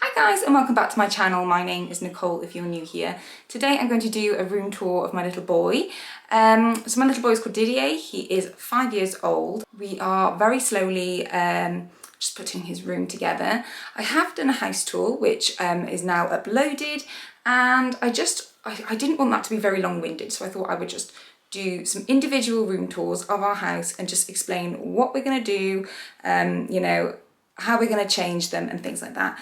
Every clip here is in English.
Hi guys and welcome back to my channel. My name is Nicole if you're new here. Today I'm going to do a room tour of my little boy. So my little boy is called Didier. He is 5 years old. We are very slowly just putting his room together. I have done a house tour which is now uploaded, and I didn't want that to be very long-winded, so I thought I would just do some individual room tours of our house and just explain what we're going to do, you know, how we're going to change them and things like that.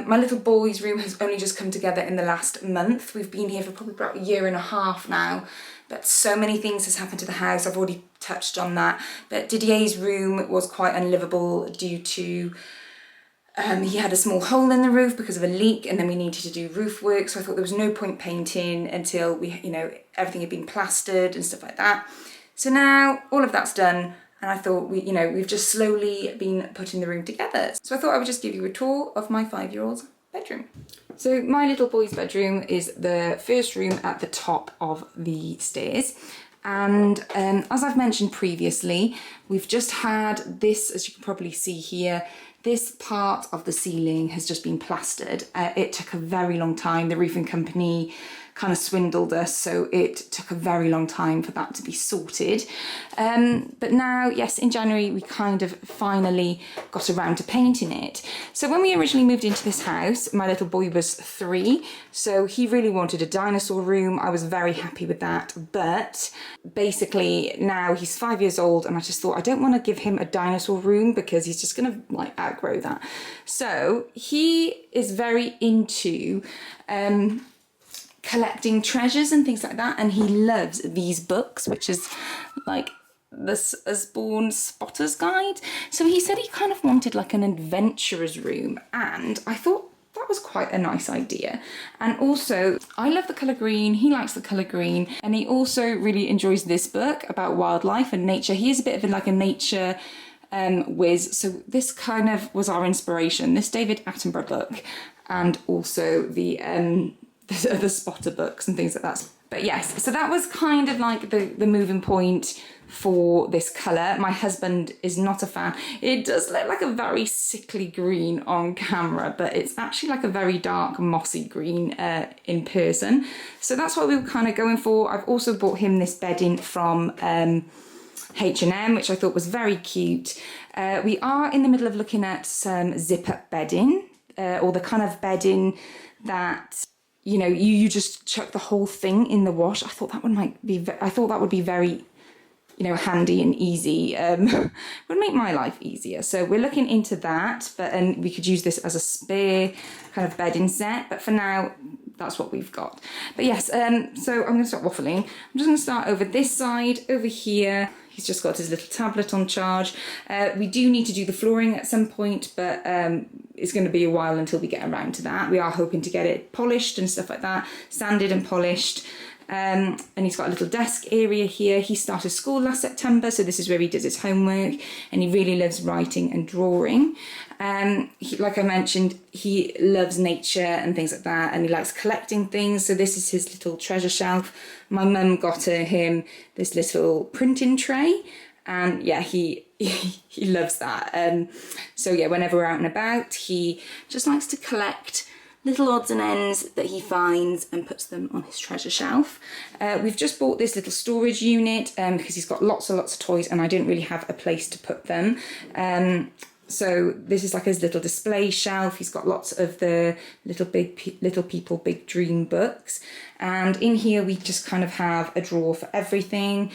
My little boy's room has only just come together in the last month. We've been here for probably about a year and a half now, but so many things has happened to the house. I've already touched on that, but Didier's room was quite unlivable due to he had a small hole in the roof because of a leak, and then we needed to do roof work, so I thought there was no point painting until we, you know, everything had been plastered and stuff like that. So now all of that's done, and I thought we've just slowly been putting the room together. So I thought I would just give you a tour of my 5-year-old's bedroom. So my little boy's bedroom is the first room at the top of the stairs. And as I've mentioned previously, we've just had this, as you can probably see here, this part of the ceiling has just been plastered. It took a very long time. The roofing company kind of swindled us, so it took a very long time for that to be sorted. But now, yes, in January, we kind of finally got around to painting it. So when we originally moved into this house, my little boy was 3, so he really wanted a dinosaur room. I was very happy with that, but basically now he's 5 years old, and I just thought I don't want to give him a dinosaur room because he's just gonna like outgrow that. So he is very into collecting treasures and things like that, and he loves these books, which is like this Osborne Spotter's Guide. So he said he kind of wanted like an adventurer's room, and I thought that was quite a nice idea. And also I love the colour green, he likes the colour green, and he also really enjoys this book about wildlife and nature. He is a bit of like a nature whiz, so this kind of was our inspiration, this David Attenborough book, and also the Spotter books and things like that. But yes, so that was kind of like the moving point for this colour. My husband is not a fan. It does look like a very sickly green on camera, but it's actually like a very dark mossy green in person. So that's what we were kind of going for. I've also bought him this bedding from H&M, which I thought was very cute. We are in the middle of looking at some zip-up bedding, or the kind of bedding that, you know, you just chuck the whole thing in the wash. I thought that would be very, you know, handy and easy. Would make my life easier. So we're looking into that, and we could use this as a spare kind of bedding set. But for now, that's what we've got. But yes, so I'm going to stop waffling. I'm just going to start over this side, over here. He's just got his little tablet on charge. We do need to do the flooring at some point, but it's going to be a while until we get around to that. We are hoping to get it polished and stuff like that, sanded and polished. And he's got a little desk area here. He started school last September, so this is where he does his homework, and he really loves writing and drawing. Like I mentioned, he loves nature and things like that, and he likes collecting things, so this is his little treasure shelf. My mum got him this little printing tray, and yeah, he loves that. So yeah, whenever we're out and about, he just likes to collect little odds and ends that he finds and puts them on his treasure shelf. We've just bought this little storage unit because he's got lots and lots of toys, and I didn't really have a place to put them. So this is like his little display shelf. He's got lots of the Little People Big Dream books, and in here we just kind of have a drawer for everything.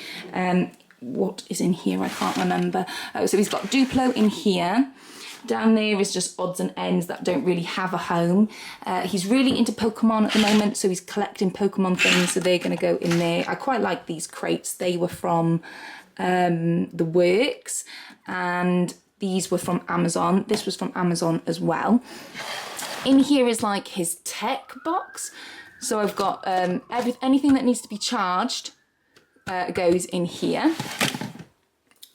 What is in here? I can't remember. So he's got Duplo in here. Down there is just odds and ends that don't really have a home. He's really into Pokemon at the moment, so he's collecting Pokemon things, so they're going to go in there. I quite like these crates. They were from The Works, and these were from Amazon. This was from Amazon as well. In here is like his tech box. So I've got anything that needs to be charged goes in here.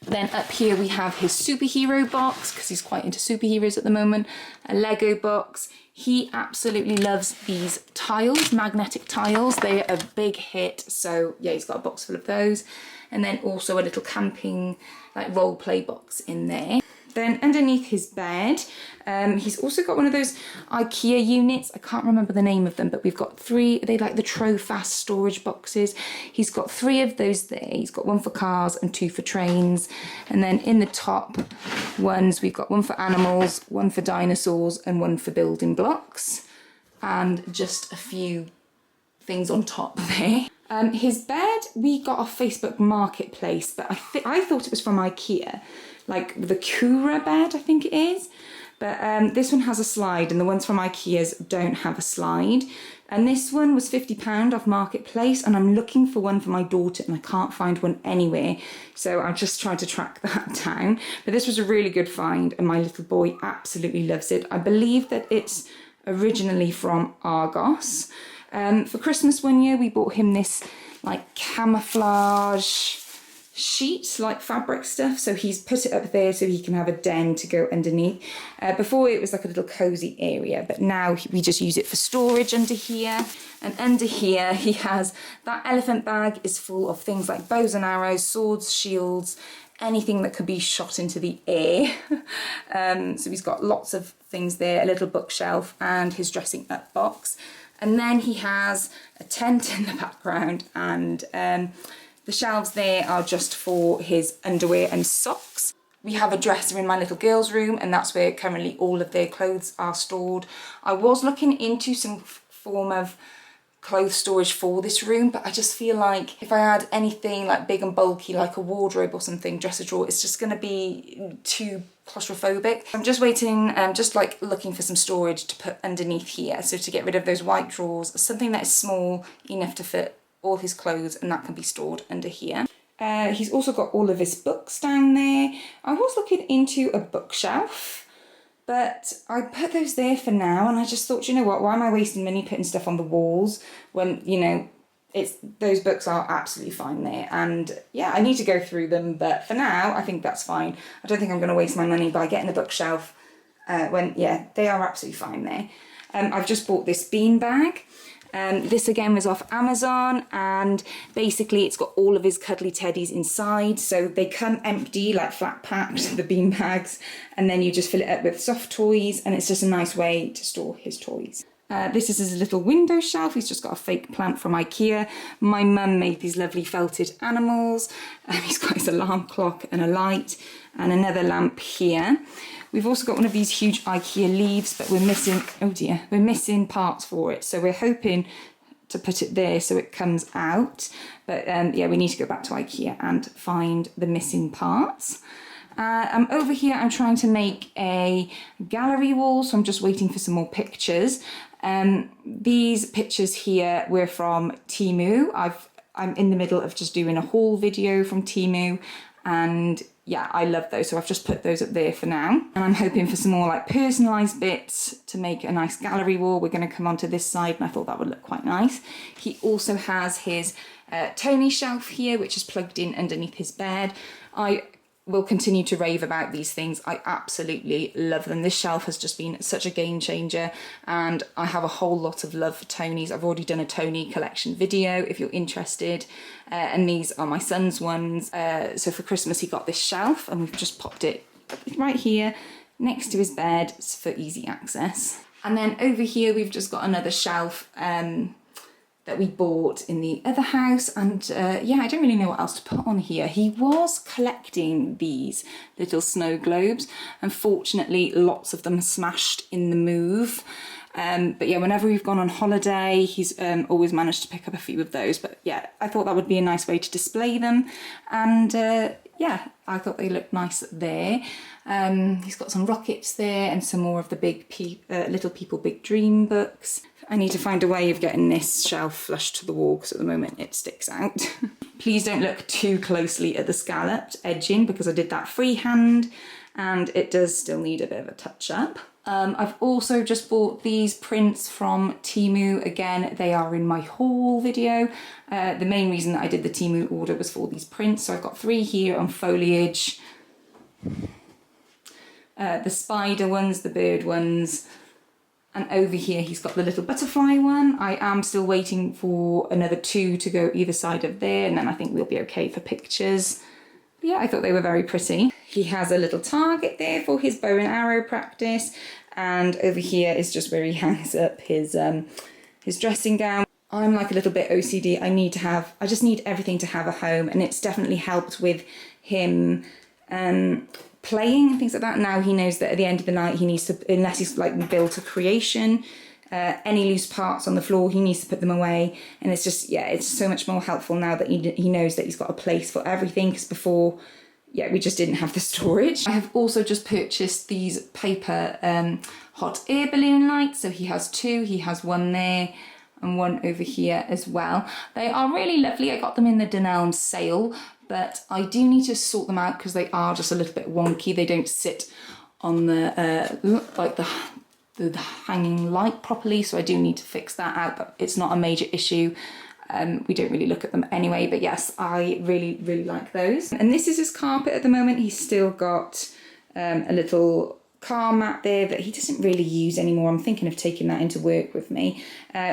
Then up here we have his superhero box, because he's quite into superheroes at the moment. A Lego box. He absolutely loves these tiles, magnetic tiles. They're a big hit, so yeah, he's got a box full of those. And then also a little camping, like role play box in there. Then underneath his bed, he's also got one of those IKEA units. I can't remember the name of them, but we've got 3, they like the Trofast storage boxes. He's got 3 of those there. He's got 1 for cars and 2 for trains. And then in the top ones, we've got 1 for animals, 1 for dinosaurs, and 1 for building blocks. And just a few things on top there. His bed, we got off Facebook Marketplace, but I thought it was from IKEA. Like the Kura bed, I think it is. But this one has a slide, and the ones from IKEA's don't have a slide. And this one was £50 off Marketplace, and I'm looking for one for my daughter, and I can't find one anywhere. So I'm just trying to track that down. But this was a really good find, and my little boy absolutely loves it. I believe that it's originally from Argos. For Christmas one year, we bought him this like camouflage sheet, like fabric stuff, so he's put it up there so he can have a den to go underneath. Before it was like a little cozy area, but now we just use it for storage under here. And under here he has that elephant bag is full of things like bows and arrows, swords, shields, anything that could be shot into the air. So he's got lots of things there, a little bookshelf and his dressing up box. And then he has a tent in the background, and the shelves there are just for his underwear and socks. We have a dresser in my little girl's room, and that's where currently all of their clothes are stored. I was looking into some form of clothes storage for this room, but I just feel like if I add anything like big and bulky, like a wardrobe or something, dresser drawer, it's just going to be too claustrophobic. I'm just waiting, just like looking for some storage to put underneath here, so to get rid of those white drawers, something that is small enough to fit all his clothes, and that can be stored under here. He's also got all of his books down there. I was looking into a bookshelf, but I put those there for now, and I just thought, you know what, why am I wasting money putting stuff on the walls when, you know, those books are absolutely fine there. And yeah, I need to go through them, but for now I think that's fine. I don't think I'm going to waste my money by getting a bookshelf when, yeah, they are absolutely fine there. I've just bought this bean bag. This again was off Amazon, and basically it's got all of his cuddly teddies inside, so they come empty, like flat packed, the bean bags, and then you just fill it up with soft toys, and it's just a nice way to store his toys. This is his little window shelf. He's just got a fake plant from IKEA. My mum made these lovely felted animals. He's got his alarm clock and a light and another lamp here. We've also got one of these huge IKEA leaves, but we're missing, oh dear, we're missing parts for it. So we're hoping to put it there so it comes out. But yeah, we need to go back to IKEA and find the missing parts. Over here, I'm trying to make a gallery wall, so I'm just waiting for some more pictures. These pictures here were from Temu. I'm in the middle of just doing a haul video from Temu, and yeah, I love those, so I've just put those up there for now. And I'm hoping for some more like personalised bits to make a nice gallery wall. We're going to come onto this side, and I thought that would look quite nice. He also has his Tony shelf here, which is plugged in underneath his bed. I will continue to rave about these things. I absolutely love them. This shelf has just been such a game changer, and I have a whole lot of love for Tonys. I've already done a Tony collection video if you're interested, and these are my son's ones. So for Christmas he got this shelf, and we've just popped it right here next to his bed for easy access. And then over here we've just got another shelf that we bought in the other house, and yeah, I don't really know what else to put on here. He was collecting these little snow globes. Unfortunately, lots of them smashed in the move. But yeah, whenever we've gone on holiday, he's always managed to pick up a few of those. But yeah, I thought that would be a nice way to display them. And yeah, I thought they looked nice there. He's got some rockets there and some more of the big Little People Big Dream books. I need to find a way of getting this shelf flush to the wall, because at the moment it sticks out. Please don't look too closely at the scalloped edging, because I did that freehand and it does still need a bit of a touch up. I've also just bought these prints from Temu. Again, they are in my haul video. The main reason that I did the Temu order was for these prints. So I've got 3 here on foliage. The spider ones, the bird ones. And over here he's got the little butterfly one. I am still waiting for another 2 to go either side of there, and then I think we'll be okay for pictures. Yeah, I thought they were very pretty. He has a little target there for his bow and arrow practice, and over here is just where he hangs up his dressing gown. I'm like a little bit OCD. I just need everything to have a home, and it's definitely helped with him playing and things like that. Now he knows that at the end of the night he needs to, unless he's like built a creation, any loose parts on the floor, he needs to put them away. And it's just, yeah, it's so much more helpful now that he knows that he's got a place for everything, because before, yeah, we just didn't have the storage. I have also just purchased these paper hot air balloon lights. So he has two, he has one there and one over here as well. They are really lovely. I got them in the Dunelm sale, but I do need to sort them out because they are just a little bit wonky. They don't sit on the like the hanging light properly, so I do need to fix that out, but it's not a major issue. We don't really look at them anyway, but yes, I really like those. And this is his carpet at the moment. He's still got a little car mat there that he doesn't really use anymore. I'm thinking of taking that into work with me.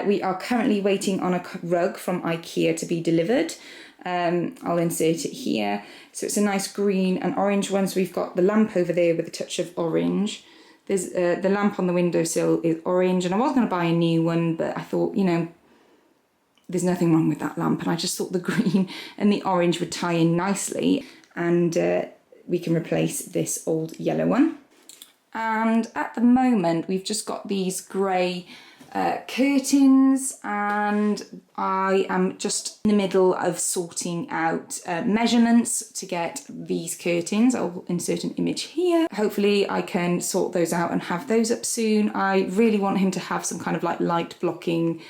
We are currently waiting on a rug from IKEA to be delivered. I'll insert it here. So it's a nice green and orange one. So we've got the lamp over there with a touch of orange. There's the lamp on the windowsill is orange, and I was going to buy a new one, but I thought, you know, there's nothing wrong with that lamp, and I just thought the green and the orange would tie in nicely, and we can replace this old yellow one. And at the moment we've just got these grey curtains, and I am just in the middle of sorting out measurements to get these curtains. I'll insert an image here. Hopefully I can sort those out and have those up soon. I really want him to have some kind of like light blocking,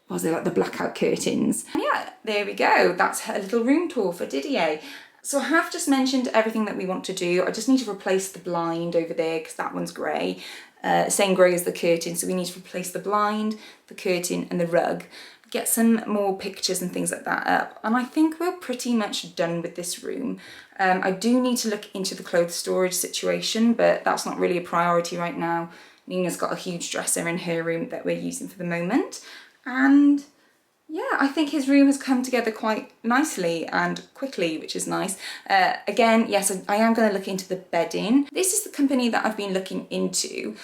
what was it, like the blackout curtains. And yeah, there we go. That's a little room tour for Didier. So I have just mentioned everything that we want to do. I just need to replace the blind over there because that one's grey. Same grey as the curtain, so we need to replace the blind, the curtain and the rug. Get some more pictures and things like that up. And I think we're pretty much done with this room. I do need to look into the clothes storage situation, but that's not really a priority right now. Nina's got a huge dresser in her room that we're using for the moment. And yeah, I think his room has come together quite nicely and quickly, which is nice. Again, yes, I am going to look into the bedding. This is the company that I've been looking into.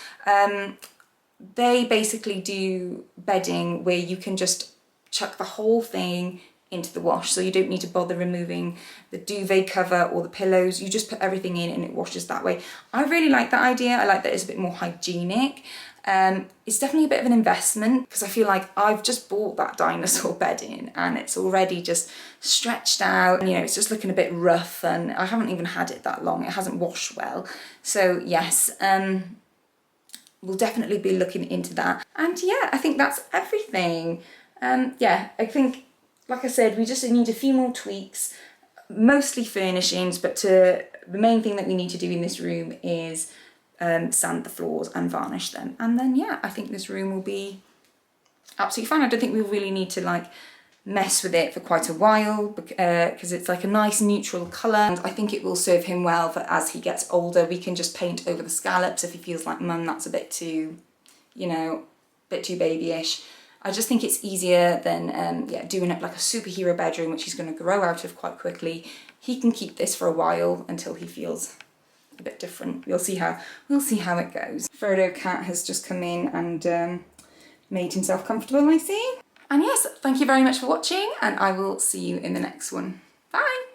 They basically do bedding where you can just chuck the whole thing into the wash, so you don't need to bother removing the duvet cover or the pillows. You just put everything in and it washes that way. I really like that idea. I like that it's a bit more hygienic. It's definitely a bit of an investment because I feel like I've just bought that dinosaur bedding and it's already just stretched out, and you know, it's just looking a bit rough, and I haven't even had it that long. It hasn't washed well. So yes, we'll definitely be looking into that. And yeah, I think that's everything. Yeah, I think, like I said, we just need a few more tweaks, mostly furnishings, but the main thing that we need to do in this room is sand the floors and varnish them. And then, yeah, I think this room will be absolutely fine. I don't think we really need to like mess with it for quite a while because it's like a nice neutral colour, and I think it will serve him well for as he gets older. We can just paint over the scallops if he feels like, mum, that's a bit too, you know, a bit too babyish. I just think it's easier than yeah, doing it like a superhero bedroom, which he's going to grow out of quite quickly. He can keep this for a while until he feels a bit different. We'll see how it goes. Frodo Cat has just come in and made himself comfortable, I see. And yes, thank you very much for watching, and I will see you in the next one. Bye!